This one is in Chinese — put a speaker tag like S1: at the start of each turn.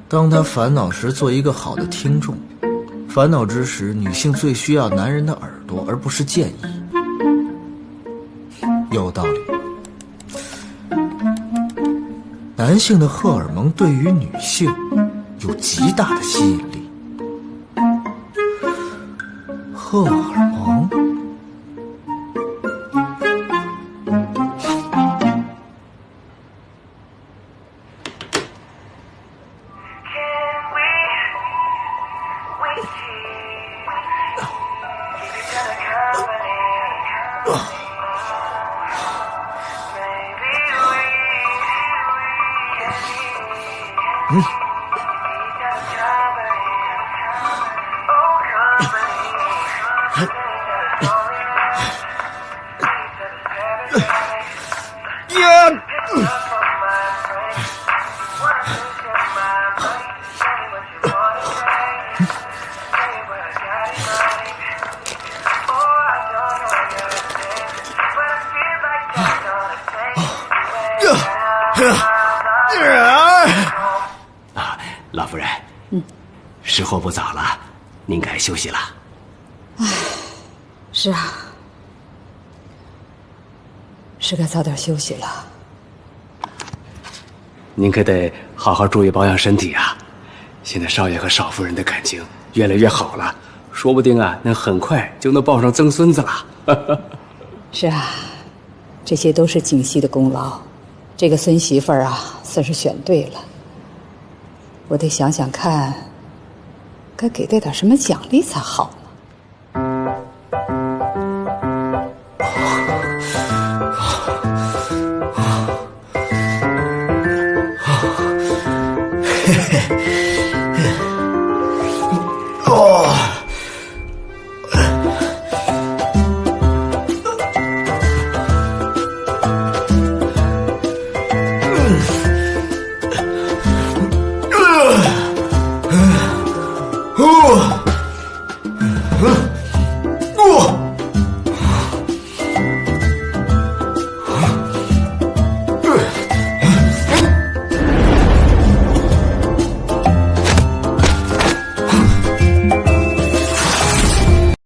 S1: 当他烦恼时，做一个好的听众。烦恼之时，女性最需要男人的耳朵，而不是建议。有道理。男性的荷尔蒙对于女性有极大的吸引力。荷尔蒙。
S2: 老夫人，时候不早了，您该休息了。
S3: 唉，是啊，是该早点休息了。
S2: 您可得好好注意保养身体啊！现在少爷和少夫人的感情越来越好了，说不定啊，能很快就能抱上曾孙子了。
S3: 是啊，这些都是景熙的功劳，这个孙媳妇儿啊，算是选对了。我得想想看，该给他点什么奖励才好呢。
S1: 哦。